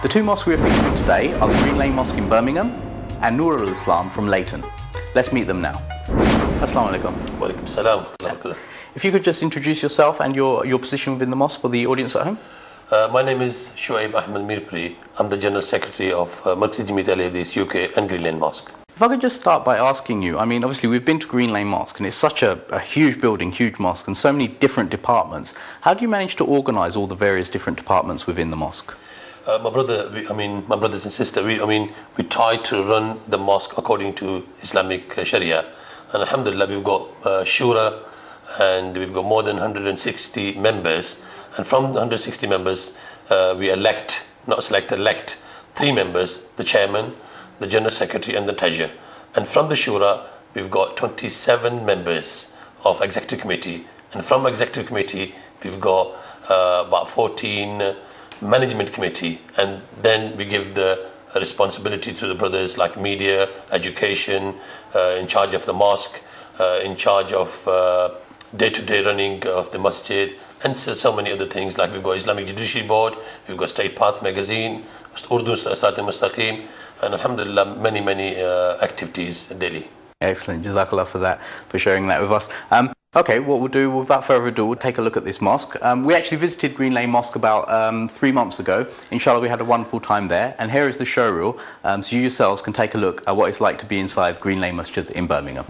The two mosques we are featuring today are the Green Lane Mosque in Birmingham and Nur al-Islam from Leighton. Let's meet them now. Assalamu alaikum. Wa alaikum salam. If you could just introduce yourself and your position within the mosque for the audience at home. My name is Shoaib Ahmed Mirpuri. I'm the General Secretary of Masjid Al-Hadith UK and Green Lane Mosque. If I could just start by asking you, I mean, obviously we've been to Green Lane Mosque and it's such a huge building, huge mosque, and so many different departments. How do you manage to organise all the various different departments within the mosque? My brothers and sisters, we try to run the mosque according to Islamic Sharia. And alhamdulillah, we've got Shura and we've got more than 160 members. And from the 160 members, we elect 3 members, the chairman, the general secretary and the treasurer. And from the Shura, we've got 27 members of executive committee. And from executive committee, we've got about 14 management committee. And then we give the responsibility to the brothers like media, education, in charge of the mosque, in charge of day-to-day running of the masjid, and so many other things. Like we've got Islamic Judiciary Board, we've got State Path magazine, Urdu Sirat al-Mustaqim, and alhamdulillah many activities daily. Excellent, Jazakallah for that, for sharing that with us. Okay, what we'll do, without further ado, we'll take a look at this mosque. We actually visited Green Lane Mosque about 3 months ago. Inshallah, we had a wonderful time there. And here is the showreel, so you yourselves can take a look at what it's like to be inside Green Lane Masjid in Birmingham.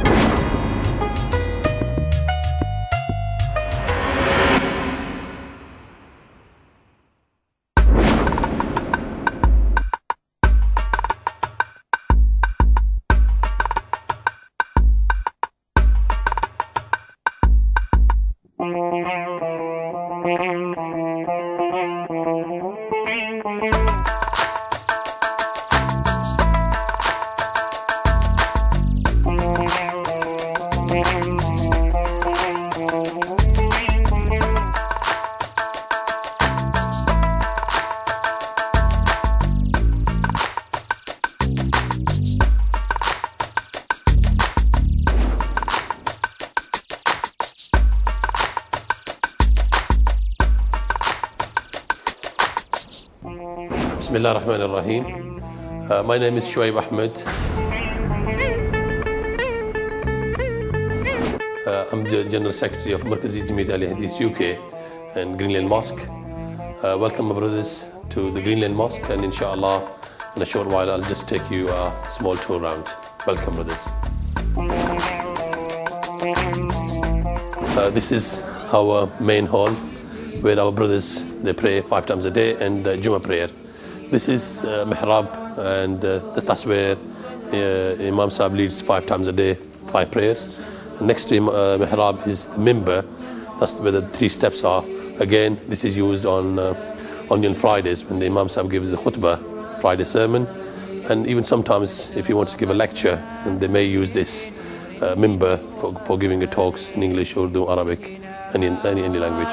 Bismillah ar-Rahman ar-Rahim. My name is Shoaib Ahmed. I'm the General Secretary of Masjid Al-Hadith UK and Green Lane Mosque. Welcome my brothers to the Green Lane Mosque, and inshallah in a short while I'll just take you a small tour around. Welcome brothers. This is our main hall where our brothers, they pray 5 times a day and the Jummah prayer. This is mihrab, and that's where Imam Sahib leads 5 times a day, 5 prayers. And next to mihrab is the mimbar. That's where the 3 steps are. Again, this is used on Fridays when the Imam Sahib gives the khutbah, Friday sermon. And even sometimes if he wants to give a lecture, and they may use this mimbar for giving the talks in English, Urdu, Arabic, any language.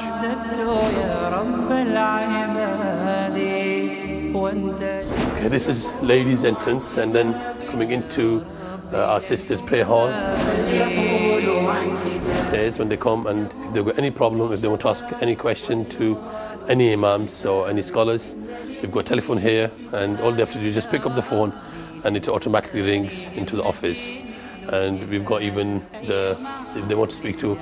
Okay, this is ladies' entrance, and then coming into our sisters' prayer hall. Stairs when they come, and if they've got any problem, if they want to ask any question to any imams or any scholars, we've got a telephone here, and all they have to do is just pick up the phone, and it automatically rings into the office. And we've got even if they want to speak to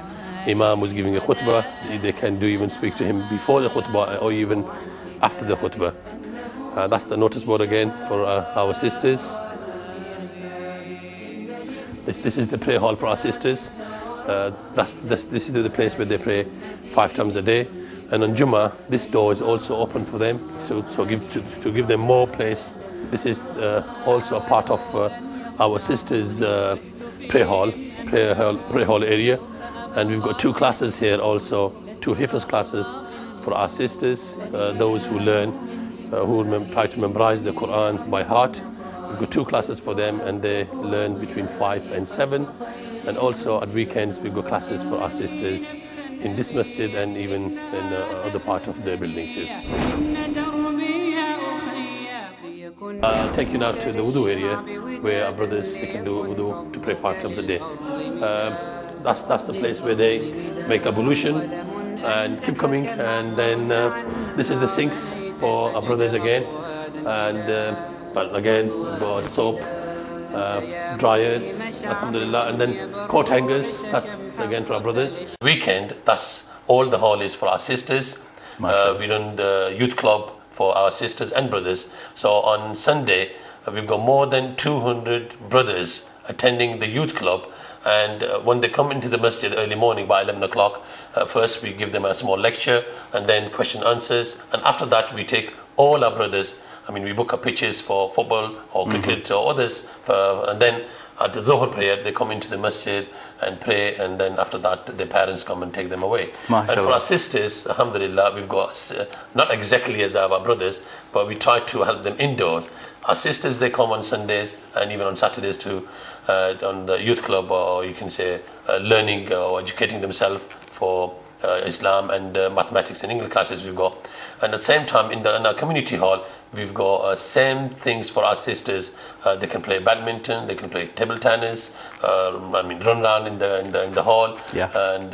imam who's giving a khutbah, they can even speak to him before the khutbah or even after the khutbah. That's the notice board again for our sisters. This is the prayer hall for our sisters. This is the place where they pray 5 times a day. And on Jummah, this door is also open for them to give them more place. This is also a part of our sisters' prayer hall area. And we've got 2 classes here also, 2 Hifz classes for our sisters, those who learn, who try to memorize the Quran by heart. We've got 2 classes for them, and they learn between 5 and 7. And also at weekends, we've got classes for our sisters in this masjid and even in other part of the building too. I'll take you now to the wudu area where our brothers, they can do wudu to pray 5 times a day. That's the place where they make ablution and keep coming. And then this is the sinks for our brothers again. and but again, we've got soap, dryers, alhamdulillah, and then coat hangers, that's again for our brothers. Weekend, that's all the hall is for our sisters. We run the youth club for our sisters and brothers. So on Sunday, we've got more than 200 brothers attending the youth club. And when they come into the masjid early morning by 11 o'clock, first we give them a small lecture and then question answers. And after that, we take all our brothers. I mean, we book up pitches for football or cricket or others. And then at the Zohar prayer, they come into the masjid and pray. And then after that, their parents come and take them away. Mashallah. And for our sisters, alhamdulillah, we've got, not exactly as our brothers, but we try to help them indoors. Our sisters, they come on Sundays and even on Saturdays too, on the youth club, or you can say learning or educating themselves for Islam and mathematics and English classes we've got. And at the same time, in our community hall, we've got same things for our sisters. They can play badminton, they can play table tennis, I mean run around in the hall, and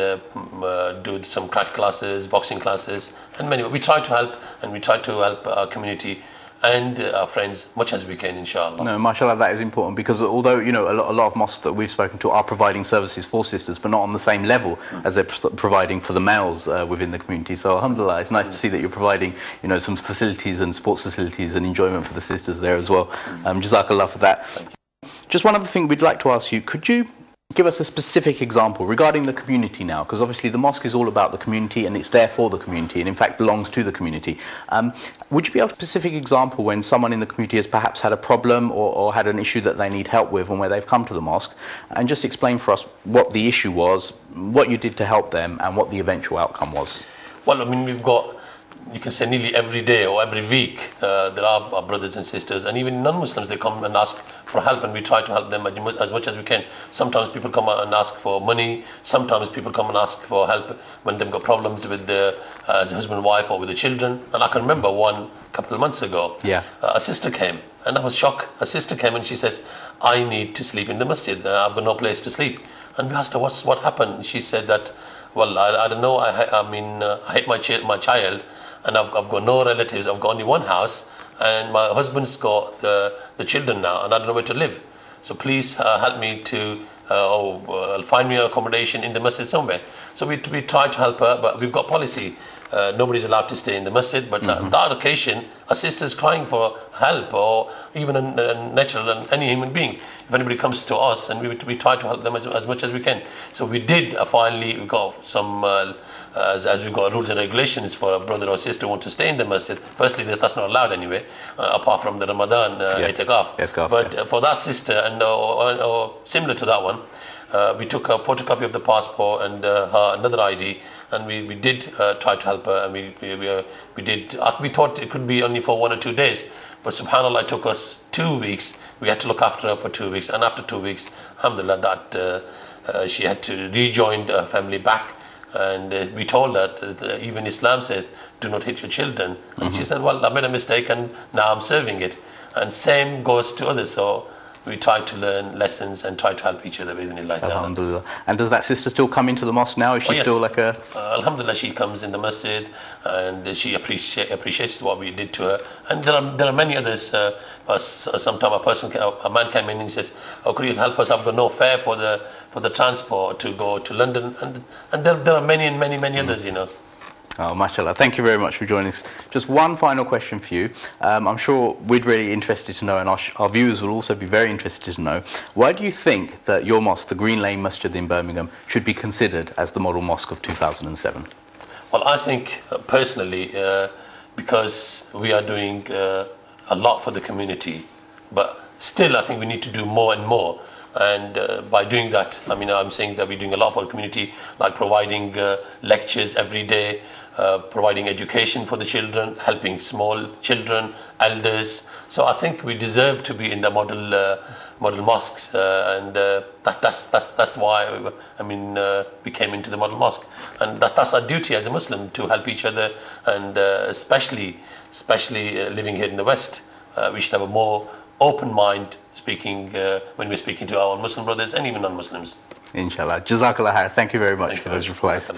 do some karate classes, boxing classes, and many. We try to help, and we try to help our community and our friends much as we can, inshallah. No, mashallah, that is important, because although, you know, a lot of mosques that we've spoken to are providing services for sisters, but not on the same level as they're providing for the males within the community. So alhamdulillah, it's nice to see that you're providing, you know, some facilities and sports facilities and enjoyment for the sisters there as well. Jazakallah for that. Just one other thing we'd like to ask you, could you give us a specific example regarding the community now, because obviously the mosque is all about the community and it's there for the community and in fact belongs to the community. Would you be able to give a specific example when someone in the community has perhaps had a problem or had an issue that they need help with and where they've come to the mosque, and just explain for us what the issue was, what you did to help them and what the eventual outcome was? Well, I mean, we've got, you can say nearly every day or every week, there are our brothers and sisters, and even non-Muslims, they come and ask for help, and we try to help them as much as we can. Sometimes people come and ask for money, sometimes people come and ask for help when they've got problems with as a husband and wife or with the children. And I can remember one couple of months ago, a sister came, and I was shocked. A sister came and she says, I need to sleep in the masjid, I've got no place to sleep. And we asked her, what happened? She said that, well, I don't know, I hate my child, and I've got no relatives, I've got only one house, and my husband's got the children now, and I don't know where to live. So please help me to find me an accommodation in the masjid somewhere. So we try to help her, but we've got policy. Nobody's allowed to stay in the masjid, but on that occasion, a sister's crying for help, or even a natural, any human being. If anybody comes to us, and we try to help them as much as we can. So we did finally, we got some, as we've got rules and regulations for a brother or sister who want to stay in the masjid. Firstly, that's not allowed anyway, apart from the Ramadan itikaf. But for that sister, and or similar to that one, we took a photocopy of the passport and another ID, and we did try to help her, and we thought it could be only for 1 or 2 days, but subhanallah, it took us 2 weeks. We had to look after her for 2 weeks, and after 2 weeks, alhamdulillah, that she had to rejoin her family back. And we told her that even Islam says, do not hit your children. And she said, well, I made a mistake and now I'm serving it. And same goes to others. So we try to learn lessons and try to help each other within it like that. Alhamdulillah. And does that sister still come into the mosque now? Is she still like a... Alhamdulillah, she comes in the masjid and she appreciates what we did to her. And there are many others. Sometimes a man came in and he says, oh, could you help us? I've got no fare for the transport to go to London. And there are many others, you know. Oh, mashallah. Thank you very much for joining us. Just one final question for you. I'm sure we're really interested to know, and our viewers will also be very interested to know, why do you think that your mosque, the Green Lane Masjid in Birmingham, should be considered as the model mosque of 2007? Well, I think personally, because we are doing a lot for the community, but still I think we need to do more and more. And by doing that, I mean, I'm saying that we're doing a lot for the community, like providing lectures every day, providing education for the children, helping small children, elders. So I think we deserve to be in the model mosques, and that's why we came into the model mosque, and that's our duty as a Muslim, to help each other, and especially living here in the West, we should have a more open mind when we're speaking to our Muslim brothers and even non-Muslims. Inshallah. Jazakallah khair. Thank you very much for those replies.